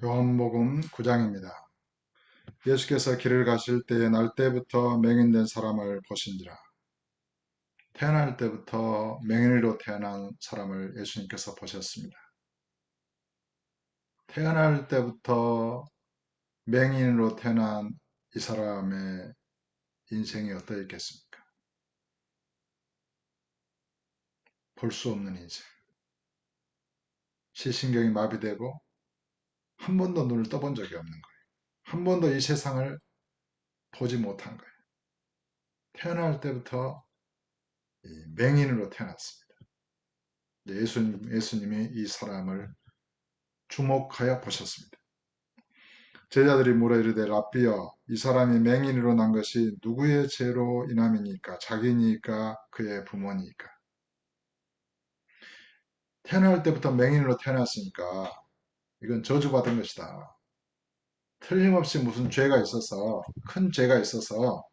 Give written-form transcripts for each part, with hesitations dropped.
요한복음 9장입니다. 예수께서 길을 가실 때에 날 때부터 맹인된 사람을 보신지라. 태어날 때부터 맹인으로 태어난 사람을 예수님께서 보셨습니다. 태어날 때부터 맹인으로 태어난 이 사람의 인생이 어떠했겠습니까? 볼 수 없는 인생. 시신경이 마비되고 한 번도 눈을 떠본 적이 없는 거예요. 한 번도 이 세상을 보지 못한 거예요. 태어날 때부터 맹인으로 태어났습니다. 예수님이 이 사람을 주목하여 보셨습니다. 제자들이 물어 이르되 랍비여, 이 사람이 맹인으로 난 것이 누구의 죄로 인함이니까? 자기니까 그의 부모니까? 태어날 때부터 맹인으로 태어났으니까 이건 저주받은 것이다. 틀림없이 무슨 죄가 있어서, 큰 죄가 있어서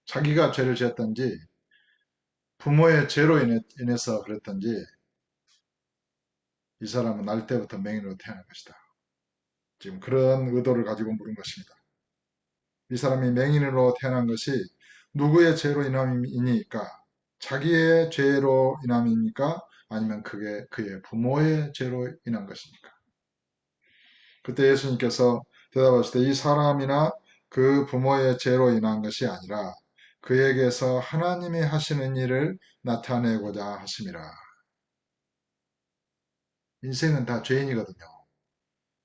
자기가 죄를 지었던지 부모의 죄로 인해서 그랬던지 이 사람은 날 때부터 맹인으로 태어난 것이다. 지금 그런 의도를 가지고 물은 것입니다. 이 사람이 맹인으로 태어난 것이 누구의 죄로 인함이니까? 자기의 죄로 인함입니까? 아니면 그게 그의 부모의 죄로 인한 것입니까? 그때 예수님께서 대답하실 때 이 사람이나 그 부모의 죄로 인한 것이 아니라 그에게서 하나님이 하시는 일을 나타내고자 하심이라. 인생은 다 죄인이거든요.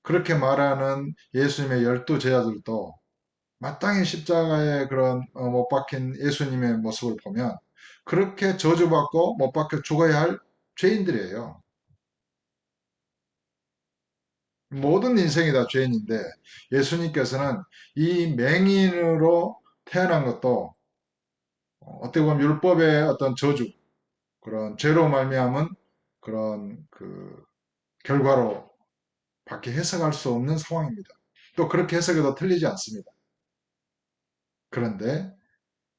그렇게 말하는 예수님의 12제자들도 마땅히 십자가에 그런 못 박힌 예수님의 모습을 보면 그렇게 저주받고 못 박혀 죽어야 할 죄인들이에요. 모든 인생이 다 죄인인데 예수님께서는 이 맹인으로 태어난 것도 어떻게 보면 율법의 어떤 저주, 그런 죄로 말미암은 그런 그 결과로 밖에 해석할 수 없는 상황입니다. 또 그렇게 해석해도 틀리지 않습니다. 그런데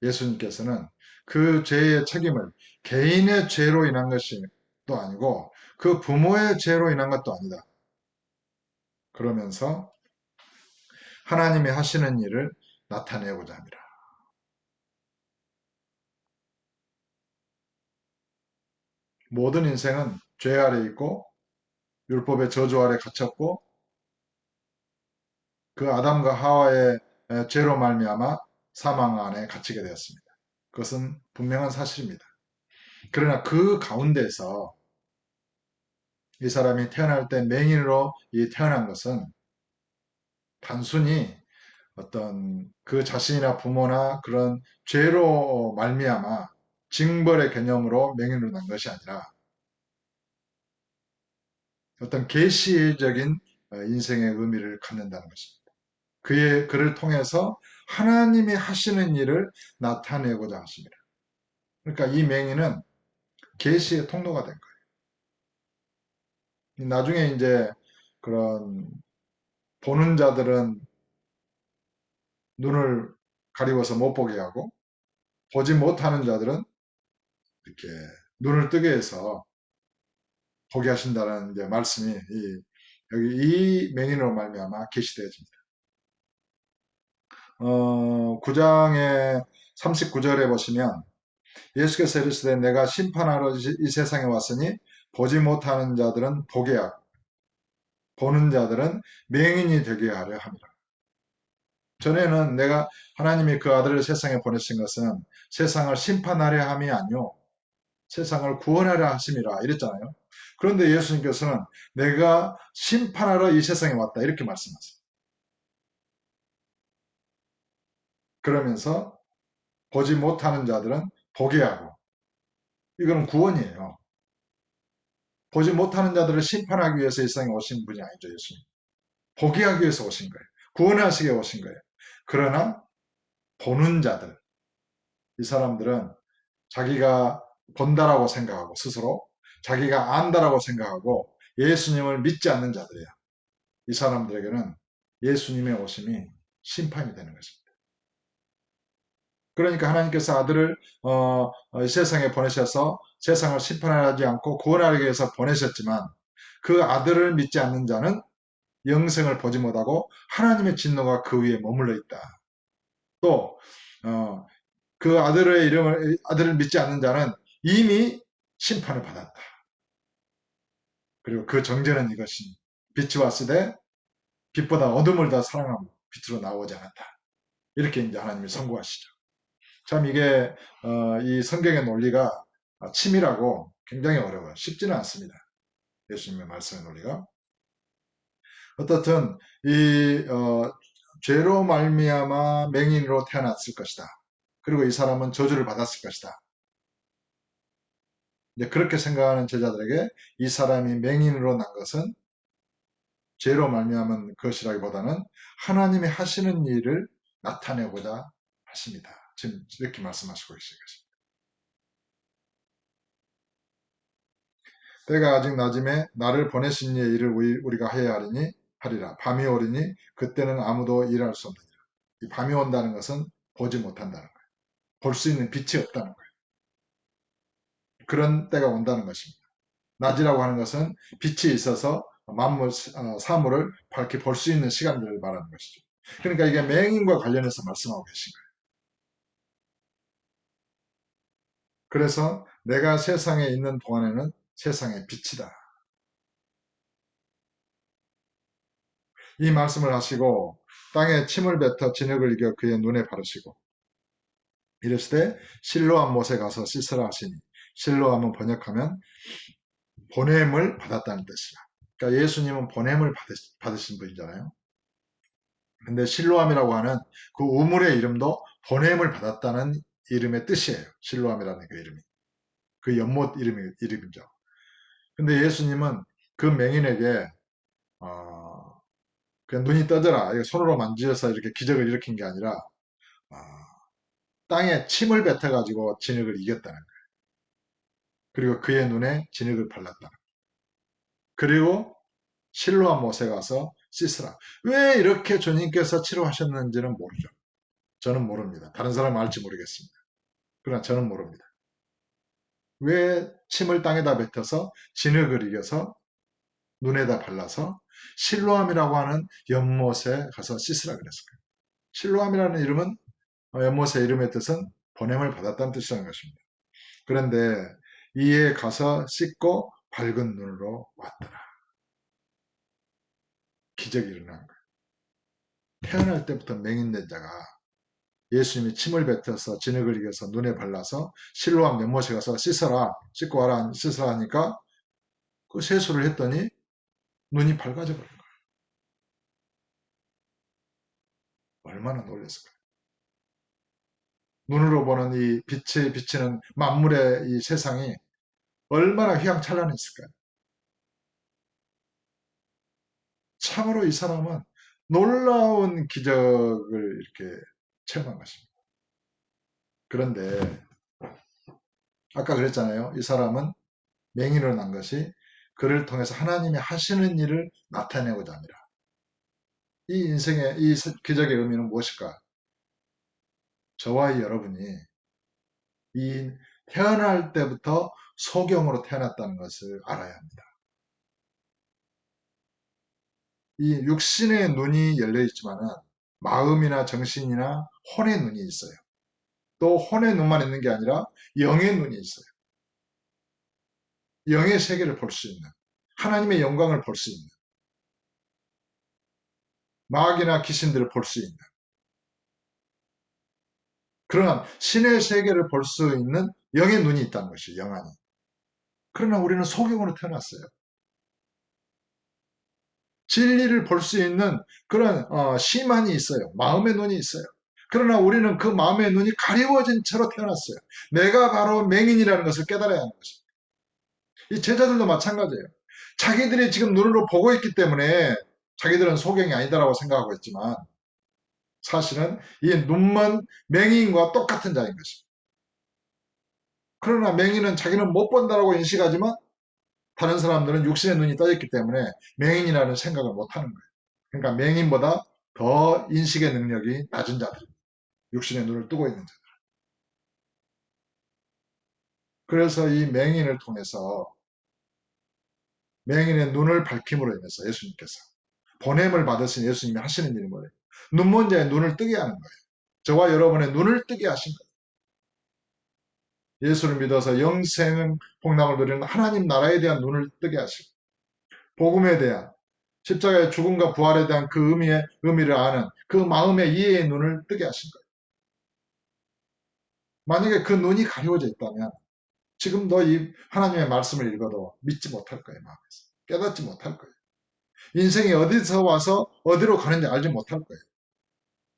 예수님께서는 그 죄의 책임을 개인의 죄로 인한 것이 또 아니고 그 부모의 죄로 인한 것도 아니다. 그러면서 하나님이 하시는 일을 나타내고자 합니다. 모든 인생은 죄 아래 있고 율법의 저주 아래 갇혔고 그 아담과 하와의 죄로 말미암아 사망 안에 갇히게 되었습니다. 그것은 분명한 사실입니다. 그러나 그 가운데서 이 사람이 태어날 때 맹인으로 태어난 것은 단순히 어떤 그 자신이나 부모나 그런 죄로 말미암아 징벌의 개념으로 맹인으로 난 것이 아니라 어떤 계시적인 인생의 의미를 갖는다는 것입니다. 그를 통해서 하나님이 하시는 일을 나타내고자 하십니다. 그러니까 이 맹인은 계시의 통로가 된 거예요. 나중에 이제 그런 보는 자들은 눈을 가리워서 못 보게 하고 보지 못하는 자들은 이렇게 눈을 뜨게 해서 보게 하신다는 이제 말씀이 여기 이 맹인으로 말미암아 계시되어집니다. 9장의 39절에 보시면 예수께서 이르시되 내가 심판하러 이 세상에 왔으니 보지 못하는 자들은 보게 하고 보는 자들은 맹인이 되게 하려 합니다. 전에는 내가 하나님이 그 아들을 세상에 보내신 것은 세상을 심판하려 함이 아니요 세상을 구원하려 하심이라 이랬잖아요. 그런데 예수님께서는 내가 심판하러 이 세상에 왔다 이렇게 말씀하세요. 그러면서 보지 못하는 자들은 보게 하고 이거는 구원이에요. 보지 못하는 자들을 심판하기 위해서 이 세상에 오신 분이 아니죠. 예수님. 보게 하기 위해서 오신 거예요. 구원하시게 오신 거예요. 그러나 보는 자들, 이 사람들은 자기가 본다라고 생각하고 스스로 자기가 안다라고 생각하고 예수님을 믿지 않는 자들이에요. 이 사람들에게는 예수님의 오심이 심판이 되는 것입니다. 그러니까 하나님께서 아들을 세상에 보내셔서 세상을 심판하지 않고 구원하기 위해서 보내셨지만 그 아들을 믿지 않는 자는 영생을 보지 못하고 하나님의 진노가 그 위에 머물러 있다. 또 그 아들을 믿지 않는 자는 이미 심판을 받았다. 그리고 그 정죄는 이것이 빛이 왔으되 빛보다 어둠을 더 사랑하고 빛으로 나오지 않았다. 이렇게 이제 하나님이 선고하시죠. 참 이게 이 성경의 논리가 치밀하고 굉장히 어려워요. 쉽지는 않습니다. 예수님의 말씀의 논리가. 어떻든 이 죄로 말미암아 맹인으로 태어났을 것이다. 그리고 이 사람은 저주를 받았을 것이다. 이제 그렇게 생각하는 제자들에게 이 사람이 맹인으로 난 것은 죄로 말미암은 것이라기보다는 하나님이 하시는 일을 나타내고자 하십니다. 지금 이렇게 말씀하시고 계신 것입니다. 때가 아직 낮음에 나를 보내신 이의 일을 우리가 해야 하리라. 밤이 오리니 그때는 아무도 일할 수 없느니라. 이 밤이 온다는 것은 보지 못한다는 거예요. 볼 수 있는 빛이 없다는 거예요. 그런 때가 온다는 것입니다. 낮이라고 하는 것은 빛이 있어서 만물, 사물을 밝게 볼 수 있는 시간들을 말하는 것이죠. 그러니까 이게 맹인과 관련해서 말씀하고 계신 거예요. 그래서 내가 세상에 있는 동안에는 세상의 빛이다. 이 말씀을 하시고 땅에 침을 뱉어 진흙을 이겨 그의 눈에 바르시고 이르시되 실로암 못에 가서 씻으라 하시니 실로암은 번역하면 보냄을 받았다는 뜻이야. 그러니까 예수님은 보냄을 받으신 분이잖아요. 근데 실로암이라고 하는 그 우물의 이름도 보냄을 받았다는 이름의 뜻이에요. 실로암이라는 그 이름이. 그 연못 이름이죠. 근데 예수님은 그 맹인에게 그냥 눈이 떠져라. 손으로 만지어서 이렇게 기적을 일으킨 게 아니라 어, 땅에 침을 뱉어가지고 진흙을 이겼다는 거예요. 그리고 그의 눈에 진흙을 발랐다. 그리고 실로암 못에 가서 씻으라. 왜 이렇게 주님께서 치료하셨는지는 모르죠. 저는 모릅니다. 다른 사람은 알지 모르겠습니다. 그러나 저는 모릅니다. 왜 침을 땅에다 뱉어서 진흙을 이겨서 눈에다 발라서 실로암이라고 하는 연못에 가서 씻으라 그랬을까요? 실로암이라는 이름은 연못의 이름의 뜻은 보냄을 받았다는 뜻이라는 것입니다. 그런데 이에 가서 씻고 밝은 눈으로 왔더라. 기적이 일어난 거예요. 태어날 때부터 맹인된 자가 예수님이 침을 뱉어서 진흙을 이겨서 눈에 발라서 실로암 연못에 가서 씻어라, 씻고 와라, 씻으라 하니까 그 세수를 했더니 눈이 밝아져 버린 거예요. 얼마나 놀랐을까요? 눈으로 보는 이 빛이 비치는 만물의 이 세상이 얼마나 휘황찬란했을까요? 참으로 이 사람은 놀라운 기적을 이렇게 체험한 것입니다. 그런데 아까 그랬잖아요. 이 사람은 맹인으로 난 것이 그를 통해서 하나님이 하시는 일을 나타내고자 합니다. 이 인생의 이 기적의 의미는 무엇일까? 저와 여러분이 이 태어날 때부터 소경으로 태어났다는 것을 알아야 합니다. 이 육신의 눈이 열려 있지만은 마음이나 정신이나 혼의 눈이 있어요. 또 혼의 눈만 있는 게 아니라 영의 눈이 있어요. 영의 세계를 볼 수 있는, 하나님의 영광을 볼 수 있는, 마귀나 귀신들을 볼 수 있는 그러나 신의 세계를 볼 수 있는 영의 눈이 있다는 것이에요. 영안이. 그러나 우리는 소경으로 태어났어요. 진리를 볼 수 있는 그런 시만이 있어요. 마음의 눈이 있어요. 그러나 우리는 그 마음의 눈이 가리워진 채로 태어났어요. 내가 바로 맹인이라는 것을 깨달아야 하는 것입니다. 이 제자들도 마찬가지예요. 자기들이 지금 눈으로 보고 있기 때문에 자기들은 소경이 아니다라고 생각하고 있지만 사실은 이 눈먼 맹인과 똑같은 자인 것입니다. 그러나 맹인은 자기는 못 본다라고 인식하지만 다른 사람들은 육신의 눈이 떠있기 때문에 맹인이라는 생각을 못하는 거예요. 그러니까 맹인보다 더 인식의 능력이 낮은 자들, 육신의 눈을 뜨고 있는 자들. 그래서 이 맹인을 통해서 맹인의 눈을 밝힘으로 인해서 예수님께서 보냄을 받으신 예수님이 하시는 일이 뭐예요? 눈먼 자의 눈을 뜨게 하는 거예요. 저와 여러분의 눈을 뜨게 하신 거예요. 예수를 믿어서 영생 복락을 누리는 하나님 나라에 대한 눈을 뜨게 하시고, 복음에 대한, 십자가의 죽음과 부활에 대한 그 의미를 아는 그 마음의 이해의 눈을 뜨게 하신 거예요. 만약에 그 눈이 가려워져 있다면 지금 너 이 하나님의 말씀을 읽어도 믿지 못할 거예요. 마음에서. 깨닫지 못할 거예요. 인생이 어디서 와서 어디로 가는지 알지 못할 거예요.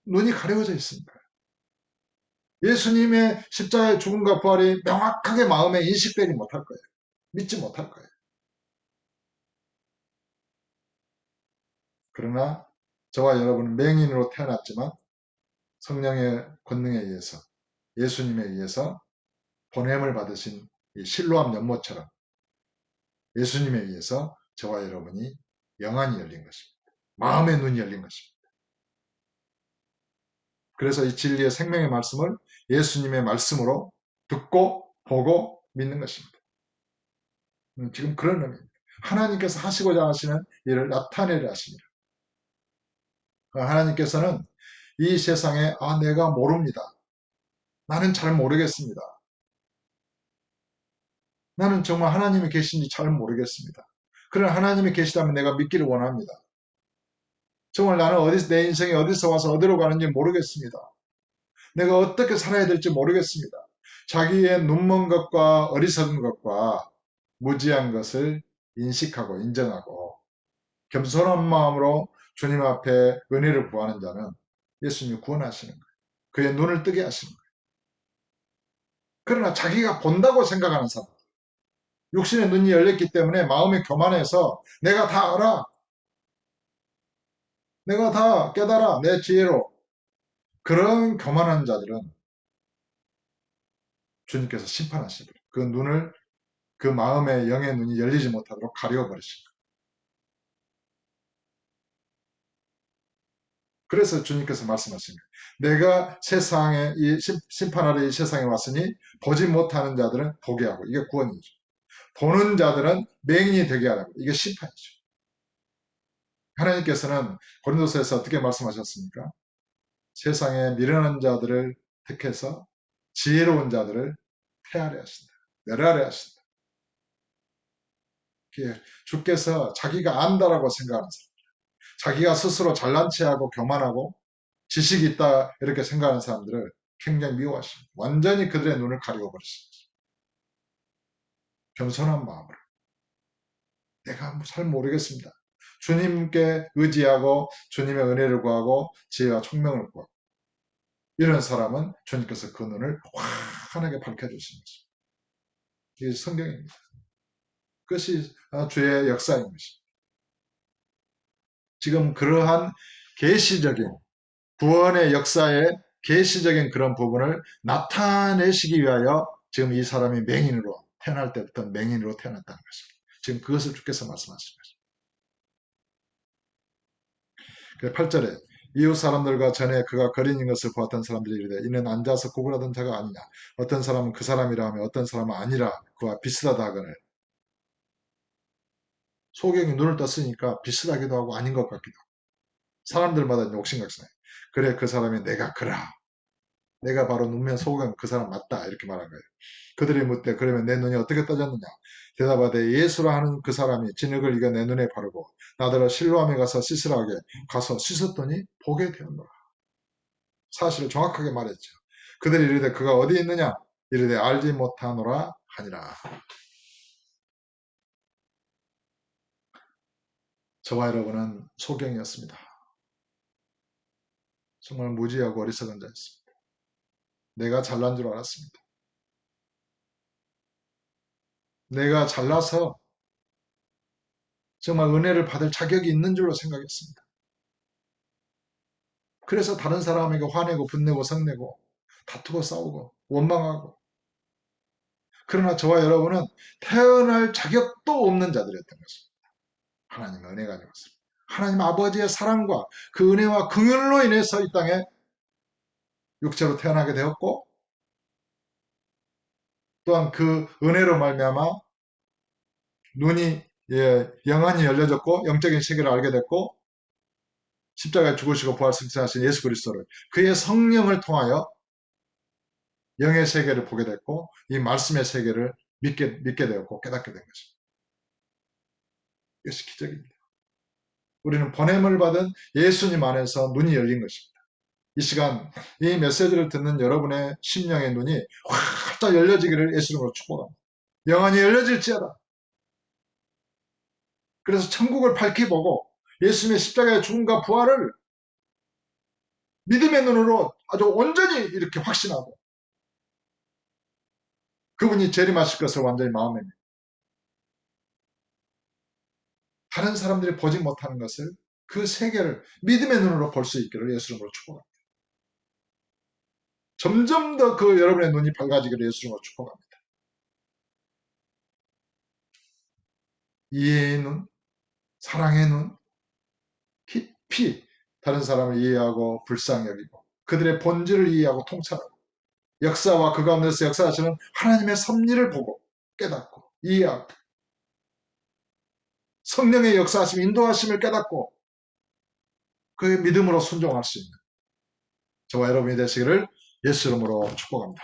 눈이 가려워져 있으니까. 예수님의 십자가의 죽음과 부활이 명확하게 마음에 인식되지 못할 거예요. 믿지 못할 거예요. 그러나 저와 여러분은 맹인으로 태어났지만 성령의 권능에 의해서, 예수님에 의해서 보냄을 받으신 이 실로암 연못처럼 예수님에 의해서 저와 여러분이 영안이 열린 것입니다. 마음의 눈이 열린 것입니다. 그래서 이 진리의 생명의 말씀을 예수님의 말씀으로 듣고 보고 믿는 것입니다. 지금 그런 의미입니다. 하나님께서 하시고자 하시는 일을 나타내려 하십니다. 하나님께서는 이 세상에 내가 모릅니다. 나는 잘 모르겠습니다. 나는 정말 하나님이 계신지 잘 모르겠습니다. 그러나 하나님이 계시다면 내가 믿기를 원합니다. 정말 나는 내 인생이 어디서 와서 어디로 가는지 모르겠습니다. 내가 어떻게 살아야 될지 모르겠습니다. 자기의 눈먼 것과 어리석은 것과 무지한 것을 인식하고 인정하고 겸손한 마음으로 주님 앞에 은혜를 구하는 자는 예수님이 구원하시는 거예요. 그의 눈을 뜨게 하시는 거예요. 그러나 자기가 본다고 생각하는 사람, 육신의 눈이 열렸기 때문에 마음이 교만해서 내가 다 알아, 내가 다 깨달아, 내 지혜로, 그런 교만한 자들은 주님께서 심판하시더라고요. 그 눈을, 그 마음의 영의 눈이 열리지 못하도록 가려버리십니다. 그래서 주님께서 말씀하십니다. 내가 세상에 심판하러 이 세상에 왔으니 보지 못하는 자들은 보게 하고, 이게 구원이죠. 보는 자들은 맹인이 되게 하라고, 이게 심판이죠. 하나님께서는 고린도서에서 어떻게 말씀하셨습니까? 세상에 미련한 자들을 택해서 지혜로운 자들을 폐하려 하신다. 멸하려 하신다. 주께서 자기가 안다라고 생각하는 사람, 자기가 스스로 잘난 체하고 교만하고 지식이 있다 이렇게 생각하는 사람들을 굉장히 미워하십니다. 완전히 그들의 눈을 가리고 버리십니다. 겸손한 마음으로 내가 잘 모르겠습니다. 주님께 의지하고 주님의 은혜를 구하고 지혜와 총명을 구하고, 이런 사람은 주님께서 그 눈을 환하게 밝혀주시는 것입니다. 이게 성경입니다. 그것이 주의 역사인 것입니다. 지금 그러한 계시적인 구원의 역사의 계시적인 그런 부분을 나타내시기 위하여 지금 이 사람이 맹인으로 태어날 때부터 맹인으로 태어났다는 것입니다. 지금 그것을 주께서 말씀하신 것입니다. 8절에 이웃 사람들과 전에 그가 거리 있는 것을 보았던 사람들이 이르되 이는 앉아서 구걸하던 자가 아니냐, 어떤 사람은 그 사람이라 하며 어떤 사람은 아니라 그와 비슷하다 하거늘. 소경이 눈을 떴으니까 비슷하기도 하고 아닌 것 같기도 하고 사람들마다 옥신각신해. 그래 그 사람이 내가 그라, 내가 바로 눈면 소경 그 사람 맞다 이렇게 말한 거예요. 그들이 묻되 그러면 내 눈이 어떻게 떠졌느냐, 대답하되 예수라 하는 그 사람이 진흙을 이겨 내 눈에 바르고 나더러 실로암에 가서 씻으라 하게 가서 씻었더니 보게 되었노라. 사실을 정확하게 말했죠. 그들이 이르되 그가 어디 있느냐, 이르되 알지 못하노라 하니라. 저와 여러분은 소경이었습니다. 정말 무지하고 어리석은 자였습니다. 내가 잘난 줄 알았습니다. 내가 잘나서 정말 은혜를 받을 자격이 있는 줄로 생각했습니다. 그래서 다른 사람에게 화내고 분내고 성내고 다투고 싸우고 원망하고, 그러나 저와 여러분은 태어날 자격도 없는 자들이었던 것입니다. 하나님의 은혜가 되었습니다. 하나님 아버지의 사랑과 그 은혜와 긍휼로 인해서 이 땅에 육체로 태어나게 되었고, 또한 그 은혜로 말미암아 눈이 영안이 열려졌고 영적인 세계를 알게 됐고, 십자가에 죽으시고 부활 승천하신 예수 그리스도를, 그의 성령을 통하여 영의 세계를 보게 됐고 이 말씀의 세계를 믿게 되었고 깨닫게 된 것입니다. 이것이 기적입니다. 우리는 보냄을 받은 예수님 안에서 눈이 열린 것입니다. 이 시간 이 메시지를 듣는 여러분의 심령의 눈이 활짝 열려지기를 예수님으로 축복합니다. 영안이 열려질지어다. 그래서 천국을 밝히 보고 예수님의 십자가의 죽음과 부활을 믿음의 눈으로 아주 온전히 이렇게 확신하고 그분이 재림하실 것을 완전히 마음에 믿고 다른 사람들이 보지 못하는 것을 그 세계를 믿음의 눈으로 볼 수 있기를 예수님으로 축복합니다. 점점 더 그 여러분의 눈이 밝아지기를 예수님으로 축복합니다. 이해의 눈, 사랑의 눈, 깊이 다른 사람을 이해하고 불쌍히 여기고 그들의 본질을 이해하고 통찰하고 역사와 그 가운데서 역사하시는 하나님의 섭리를 보고 깨닫고 이해하고 성령의 역사하심, 인도하심을 깨닫고 그의 믿음으로 순종할 수 있는 저와 여러분이 되시기를 예수 이름으로 축복합니다.